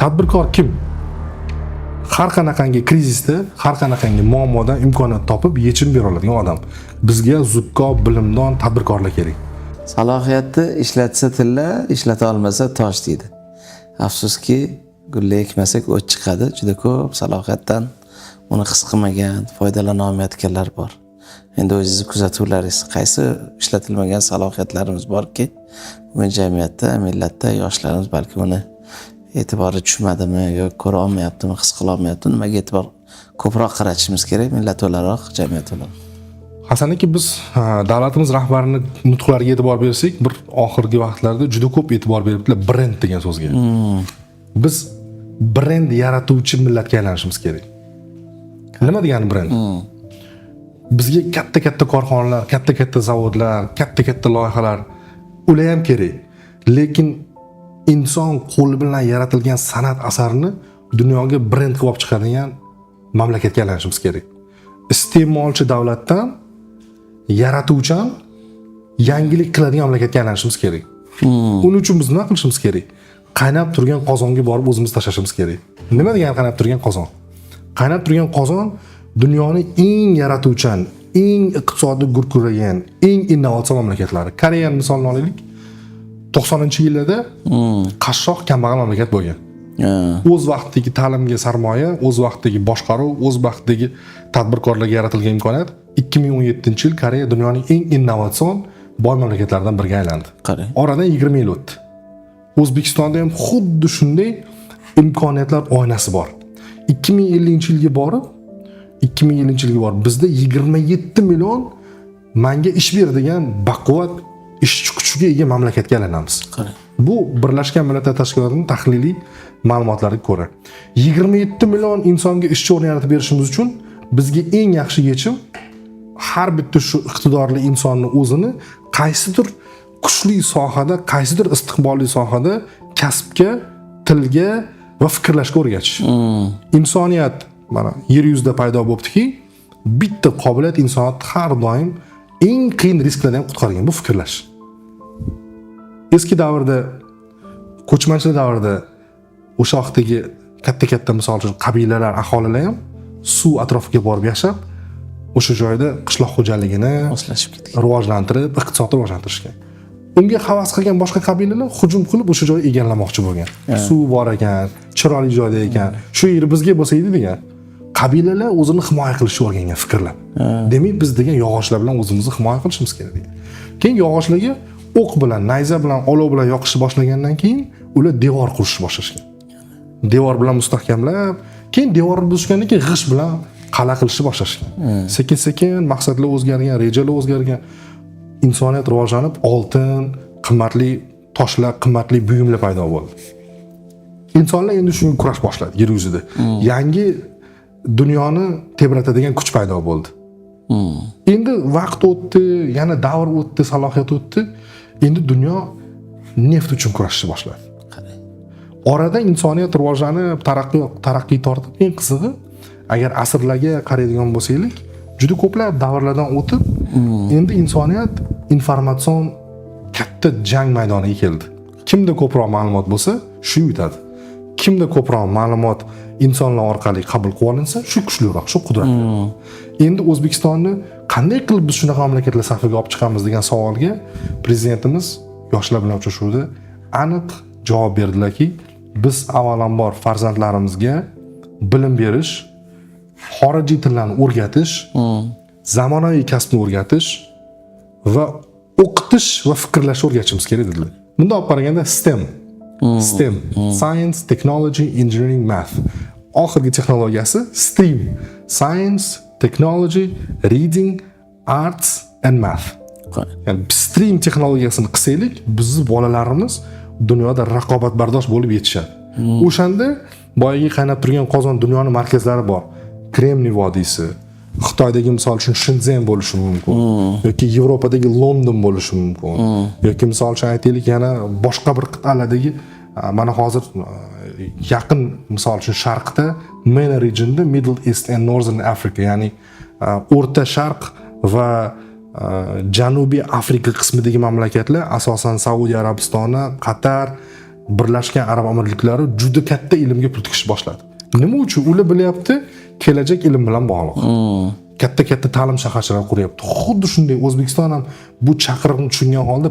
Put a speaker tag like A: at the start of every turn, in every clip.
A: Tadbirkor kim? Har qanaqangi krizisda, har qanaqangi muammodan imkoniyat topib yechim bera oladigan odam. Bizga zukko, bilimdon tadbirkorlar kerak.
B: Salohiyatni ishlatsa tilla, ishlata olmasa tosh deydi. Afsuski, gulla ekmasak o't chiqadi. Juda ko'p salohiyatdan uni his qilmagan, foydalana olmayotganlar bor. Endi o'zingizni kuzatuvlaringiz, qaysi ishlatilmagan salohiyatlarimiz borki, bugun jamiyatda, millatda yoshlarimiz balki uni e'tibori tushmadimi yoki ko'ra olmayaptimi, his qila olmayaptimi, nimaga e'tibor ko'proq qaratishimiz kerak, millat o'laroq, jamiyat o'laroq.
A: Hasan aka, biz davlatimiz rahbarining nutqlariga e'tibor bersak, bir oxirgi vaqtlarda juda ko'p e'tibor beribdilar brend degan so'zga. Biz brend yaratuvchi millatga aylanishimiz kerak. Nima degani brend? Bizga katta korxonalar, katta zavodlar, katta loyihalar ular ham kerak. Lekin inson qo'li bilan yaratilgan san'at asarini dunyoga brend qilib chiqadigan mamlakatga aylanishimiz kerak. Iste'molchi davlatdan yaratuvchan yangilik qiladigan mamlakatga aylanishimiz kerak. Uning uchun biz nima qilishimiz kerak? Qaynab turgan qozonga borib o'zimiz tashlashimiz kerak. Nima degani qaynab turgan qozon? Qaynab turgan qozon dunyoning eng yaratuvchan, eng iqtisodiy gurkuragan, eng innovatsion mamlakatlari. Koreyani misolni olaylik. 90-yillarda qashshoq kambag'al mamlakat bo'lgan. O'z vaqtidagi ta'limga sarmoya, o'z vaqtidagi boshqaruv, o'z vaqtidagi tadbirkorlarga yaratilgan imkoniyat 2017-yil Koreya dunyoning eng innovatsion boy mamlakatlaridan biriga aylandi. Oradan 20 yil o'tdi. O'zbekistonda ham xuddi shunday imkoniyatlar oynasi bor. 2050-yilga borib bizda 27 million manga ish beradigan baquvvat ishchi kuchiga ega mamlakatga aylanamiz. Bu Birlashgan Millatlar Tashkilotining tahliliy ma'lumotlariga ko'ra 27 million insonga ishchi o'rin yaratib berishimiz uchun bizga eng yaxshi yechim har bitta shu iqtidorli insonni o'zini qaysidir kuchli sohada, qaysidir istiqbolli sohada kasbga, tilga va fikrlashga o'rgatish. Insoniyat mana yer yuzida paydo bo'libdiki, bitta qobiliyat insoniyatni har doim eng qiyin risklardan qutqargan, bu fikrlash. Eski davrda, ko'chmanchilik davrida o'sha vaqtdagi katta misol uchun qabilalar, aholilar ham suv atrofiga borib yashab, o'sha joyda qishloq xo'jaligini moslashib ketgan, rivojlantirib, iqtisodni rivojlantirishgan. Unga havas qilgan boshqa qabilalar hujum qilib o'sha joyni egallamoqchi bo'lgan. Suv bor ekan, chiroyli joyda ekan, shu yer bizga bo'lsa edi degan. Qabilalar o'zini himoya qilishni o'rgangan fikrlar. Demak, biz degan yog'ochlar bilan o'zimizni himoya qilishimiz kerak degan. Keyin yog'ochlarga o'q bilan, nayza bilan, olov bilan yoqishni boshlagandan keyin ular devor qurishni boshlashgan. Devor bilan mustahkamlab, keyin devorni buzishgandan keyin g'isht bilan qala qilishni boshlashgan. Sekin-sekin maqsadlar o'zgargan, rejalar o'zgargan. Insoniyat rivojlanib, oltin, qimmatli toshlar, qimmatli buyumlar paydo bo'ldi. Insonlar endi shunga kurash boshladi yer yuzida. Yangi dunyoni tebratadigan kuch paydo bo'ldi. Endi vaqt o'tdi, yana davr o'tdi, salohiyat o'tdi. Endi dunyo neft uchun kurashishni boshladi. Orada insoniyat rivojlanib, taraqqiy tortib, eng qizig'i, agar asrlarga qaraydigan bo'lsak, juda ko'plab davrlardan o'tib, endi insoniyat informatsion katta jang maydoniga keldi. Kimda ko'proq ma'lumot bo'lsa, shu yutadi. Kimda ko'proq ma'lumot insonlar orqali qabul qilib olinsa, shu kuchliroq, shu qudratli. Endi O'zbekistonni qanday qilib biz shunaqa mamlakatlar safiga olib chiqamiz degan savolga prezidentimiz yoshlar bilan uchrashuvda aniq javob berdilarki, biz avvalambor farzandlarimizga bilim berish, xorijiy tillarni o'rgatish, zamonaviy kasbni o'rgatish va o'qitish va fikrlashni o'rgatishimiz kerak dedilar. Bunda olib qaraganda STEM, Science, Technology, Engineering, Math. Oxirgi texnologiyasi STEAM, Science, Technology, Reading, Arts and Math. Ya'ni STEAM texnologiyasini qilsaylik, bizning bolalarimiz dunyoda raqobatbardosh bo'lib yetishadi. O'shanda boyagi qaynab turgan qozon dunyoning markazlari bor. Kremniy vodiysi, Xitoydagi misol uchun Shenzhen bo'lishi mumkin, yoki Yevropadagi London bo'lishi mumkin, yoki misol uchun aytaylik yana boshqa bir qit'alardagi mana hozir yaqin misol uchun Sharqda MENA regionda Middle East and Northern Africa, ya'ni O'rta Sharq va Janubiy Afrika qismidagi mamlakatlar, asosan Saudiya Arabistoni, Qatar, Birlashgan Arab Amirliklari juda katta ilmga pul tikishni boshladi. Nima uchun? Ular bilyapti, kelajak ilm bilan bog'liq. Katta ta'lim shaharchalari quryapti. Xuddi shunday O'zbekiston ham bu chaqiriqni tushungan holda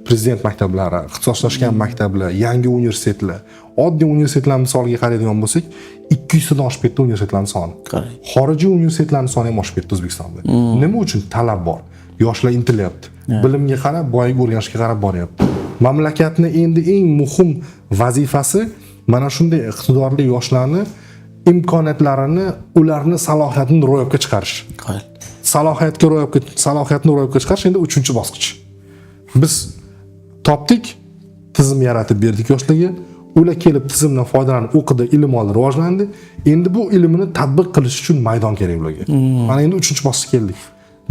A: prezident maktablari, ixtisoslashgan maktablar, yangi universitetlar, oddiy universitetlar misoliga qaraydigan bo'lsak, 200 dan oshib ketdi universitetlarning soni. Xorijiy universitetlarning soni ham oshib ketdi O'zbekistonda. Nima uchun? Talab bor. Yoshlar intilyapti. Bilimga qarab, boyga o'rganishga qarab boryapti. Mamlakatning endi eng muhim vazifasi mana shunday iqtidorli yoshlarni imkoniyatlarini, ularni salohiyatini ro'yobga chiqarish. Salohiyatni ro'yobga chiqarish endi 3-bosqich. Biz topdik, tizim yaratib berdik yoshlarga. Ular kelib tizimdan foydalanib o'qidi, ilm oldi, rivojlandi. Endi bu ilmini tatbiq qilish uchun maydon kerak ularga. Mana endi 3-bosqichga keldik.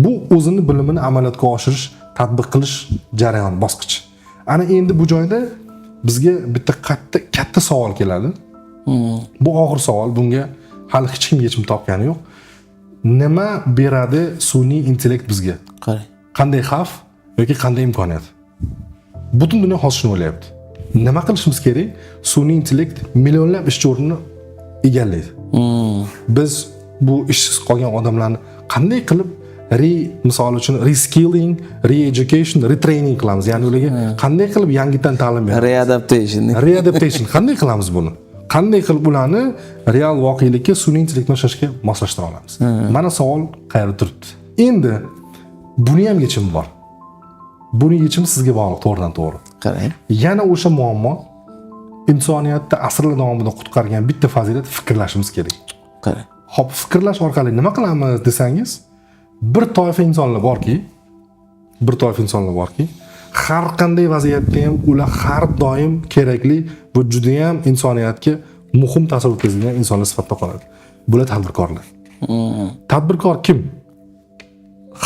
A: Bu o'zini bilimini amaliyotga oshirish, tatbiq qilish jarayoni bosqichi. Ana endi bu joyda bizga bitta katta savol keladi. Bu og'ir savol, bunga hali hech kim yechim topgani yo'q. Nima beradi sun'iy intellekt bizga? Qanday xavf yoki qanday imkoniyat? Butun dunyo hozir shuni o'ylayapti. Nima qilishimiz kerak? Sun'iy intellekt millionlab ish o'rnini egallaydi. Biz bu ishsiz qolgan odamlarni qanday qilib misol uchun reskilling, re-education, retraining qilamiz. Ya'ni ularga qanday qilib yangidan ta'lim beramiz? Readaptation. Qanday qilamiz buni? Qanday qilib ularni real voqelikka sun'iy intellekt bilan ishlashga moslashtira olamiz? Mana savol qayerda turibdi. Endi buni ham yechimi bor. Buni yechimi sizga bog'liq, to'g'ridan-to'g'ri.
B: Qarang.
A: Yana o'sha muammo insoniyatni asrlar davomida qutqargan bitta fazilat fikrlashimiz kerak.
B: Qarang.
A: Xo'p, fikrlash orqali nima qilamiz desangiz, bir toifa insonlar borki, har qanday vaziyatda ham ular har doim kerakli va juda ham insoniyatga muhim ta'sir o'tkazadigan insonlar sifatida qoladi. Bular tadbirkorlar. Tadbirkor kim?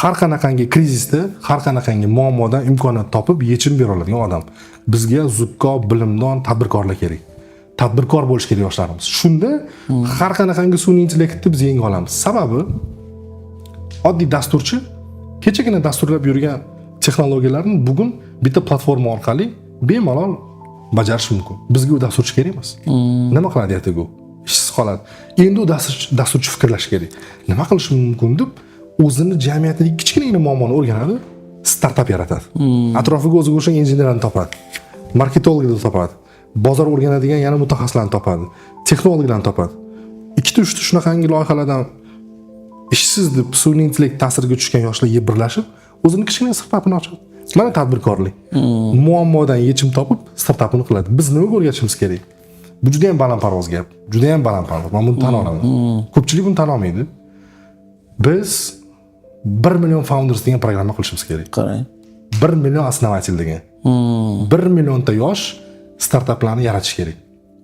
A: Har qanaqangi krizisda, har qanaqangi muammodan imkoniyat topib yechim bera oladigan odam. Bizga zukko, bilimdon tadbirkorlar kerak. Tadbirkor bo'lish kerak yoshlarimiz. Shunda har qanaqangi sun'iy intellektni biz yenga olamiz. Sababi oddiy dasturchi kechagina dasturlab yurgan texnologiyalarni bugun bitta platforma orqali bemalol bajarish mumkin. Bizga u dasturchi kerak emas. Nima qiladi ertaga u? Ishsiz qoladi. Endi u dasturchi fikrlash kerak. Nima qilish mumkin deb o'zini jamiyatdagi kichkinagina muammoni o'rganadi, startap yaratadi. Atrofiga o'ziga o'xshagan injenerlarni topadi, marketologlarni topadi, bozor o'rganadigan yana mutaxassislarni topadi, texnologlarni topadi. 2-3 shunaqangi loyihalardan ishsiz deb sun'iy intellekt ta'siriga tushgan yoshlar birlashib, o'zini kichkina startapini ochadi. Mana tadbirkorlik. Muammodan yechim topib, startapini qiladi. Biz nimaga o'rgatishimiz kerak? Bu juda ham balandparvoz gap. Juda ham balandparvoz. Men buni tan olaman. Ko'pchilik buni tan olmaydi. Biz 1 million founders degan programma qilishimiz kerak.
B: Qarang.
A: 1 million основатель degan. 1 millionta yosh startaplarni yaratish kerak.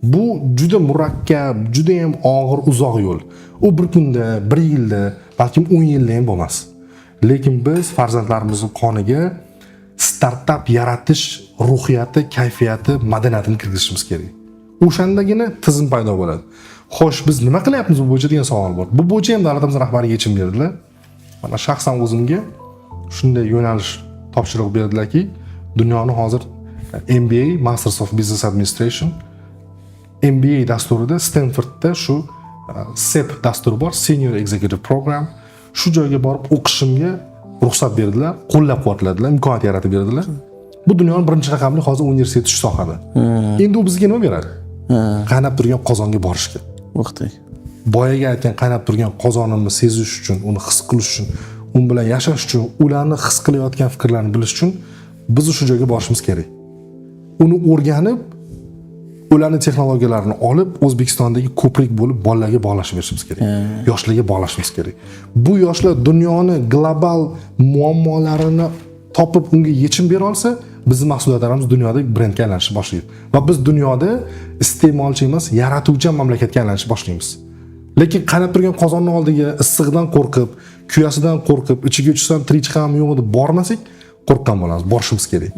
A: Bu juda murakkab, juda ham og'ir, uzoq yo'l. U bir kunda, 1 yilda, balki 10 yilda ham bo'lmas. Lekin biz farzandlarimizning qoniga startap yaratish ruhiyati, kayfiyati, madaniyatini kirgizishimiz kerak. O'shandagina tizim paydo bo'ladi. Xo'sh, biz nima qilyapmiz bu bo'yicha degan savol bor. Bu bo'yicha ham davlatimiz rahbari yechim berdilar. Mana shaxsan o'zimga shunday yo'nalish topshiriq berdilarki, dunyoni hozir MBA, Masters of Business Administration, MBA dasturida Stanfordda shu SEP dasturi bor, Senior Executive Program. Shu joyga borib o'qishimga ruxsat berdilar, qo'llab-quvvatladilar, imkoniyat yaratib berdilar. Bu dunyoning birinchi raqamli hozir universiteti shu sohada. Endi u bizga nima beradi? Qaynab turgan qozonga borishga.
B: Vaqtda.
A: Boyaga aytgan qaynab turgan qozonimni sezish uchun, uni his qilish uchun, u bilan yashash uchun, ularni his qilayotgan fikrlarni bilish uchun biz shu joyga borishimiz kerak. Uni o'rganib, ularning texnologiyalarini olib, O'zbekistondagi ko'prik bo'lib bolalarga bog'lashib berishimiz kerak. Yoshlarga bog'lashimiz kerak. Bu yoshlar dunyoni global muammolarini topib unga yechim bera olsa, bizning mahsulotlarimiz dunyoda brendga aylanishni boshlaydi. Va biz dunyoda iste'molchi emas, yaratuvchi mamlakatga aylanishni boshlaymiz. Lekin qaynab turgan qozonni oldiga issiqdan qo'rqib, kuyasidan qo'rqib, ichiga tushsam tirik chiqammi yo'qmi deb bormasak, qo'rqgan bo'lamiz. Borishimiz kerak.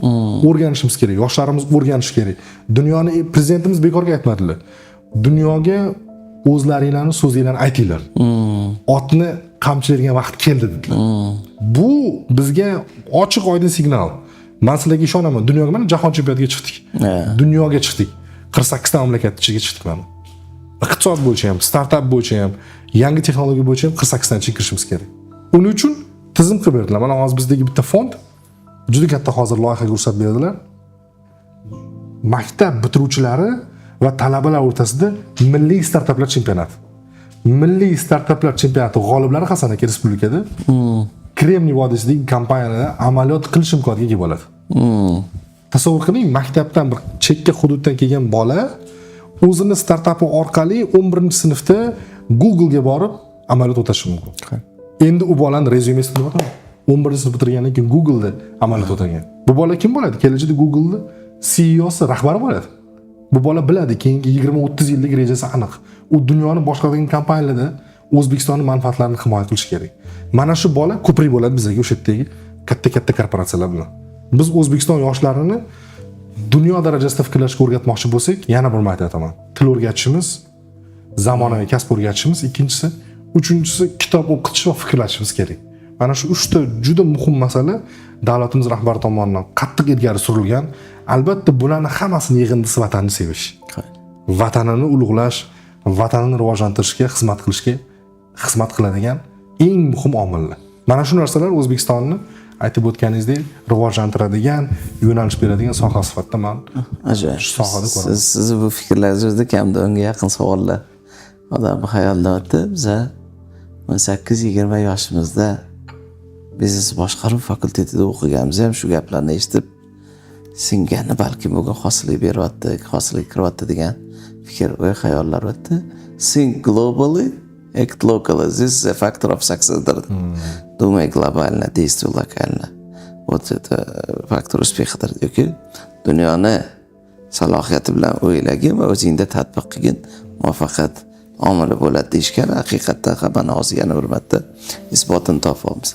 A: O'rganishimiz kerak. Yoshlarimiz o'rganishi kerak. Dunyoni prezidentimiz bekorga aytmadilar. Dunyoga o'zlaringlarni so'zinglarni aytinglar. Otni qamchilaydigan vaqt keldi dedilar. Bu bizga ochiq oydin signal. Men sizlarga ishonaman, dunyoga mana jahon chempionatiga chiqdik. Dunyoga chiqdik. 48 ta mamlakat ichiga chiqdik mana. Iqtisod bo'yicha ham, startap bo'yicha ham, yangi texnologiya bo'yicha ham 48 tadan kirishimiz kerak. Uning uchun tizim qilib berdilar. Mana hozir bizdagi bitta fond juda katta hozir loyihaga ruxsat berdilar. Maktab bitiruvchilari va talabalar o'rtasida milliy startaplar chempionati. Milliy startaplar chempionati g'oliblari Hasan aka respublikada Kremniy vodiysidagi kompaniyada amaliyot qilish imkoniga ega bo'ladi. Tasavvur qiling, maktabdan bir chekka hududdan kelgan bola o'zini startapi orqali 11-sinfda Google ga borib amaliyot o'tashi mumkin. Endi u bolaning rezyumesi nima bo'ladi? 11-sinf bitirgandan keyin Google da amaliyot o'tagan. Bu bola kim bo'ladi? Kelajakda Google da CEOsi, rahbari bo'ladi. Bu bola biladi, keyingi 20-30 yillik rejasi aniq. U dunyoni boshqaradigan kompaniyalarda O'zbekistonning manfaatlarini himoya qilish kerak. Mana shu bola ko'prik bo'ladi bizga o'sha yerdagi katta korporatsiyalar bilan. Biz O'zbekiston yoshlarini dunyo darajasida fikrlashga o'rgatmoqchi bo'lsak, yana bir marta aytaman. Til o'rgatishimiz, zamonaviy kasb o'rgatishimiz, ikkinchisi, uchinchisi kitob o'qitish va fikrlashimiz kerak. Mana shu 3 ta juda muhim masala davlatimiz rahbari tomonidan qattiq ilgari surilgan. Albatta bularning hammasini yig'indisi vatanni sevish. Vatanini ulug'lash, vatanini rivojlantirishga xizmat qiladigan eng muhim omillar. Mana shu narsalar O'zbekistonni aytib o'tganingizdek rivojlantiradigan, yo'nalish beradigan soha sifatida men
B: ajoyib
A: shu sohada ko'raman.
B: Siz bu fikrlaringizda kamda unga yaqin savollar odam hayoldan o'tdi. Biza 18-20 yoshimizda biznes boshqaruv fakultetida o'qiganmiz ham shu gaplarni eshitib singani balki bugun hosillik beryapti, hosillik kiryapti degan fikr va xayollar o'tdi. Think globally, act locally. This is a factor of success. Думай глобально, действуй локально. Вот это фактор успеха. Dunyoni salohiyati bilan o'ylagin va o'zingda tatbiq qilgin, muvaffaqiyat omili bo'ladi deyishgan. Haqiqatdan ham mana hozir yana hurmatda isbotini topamiz.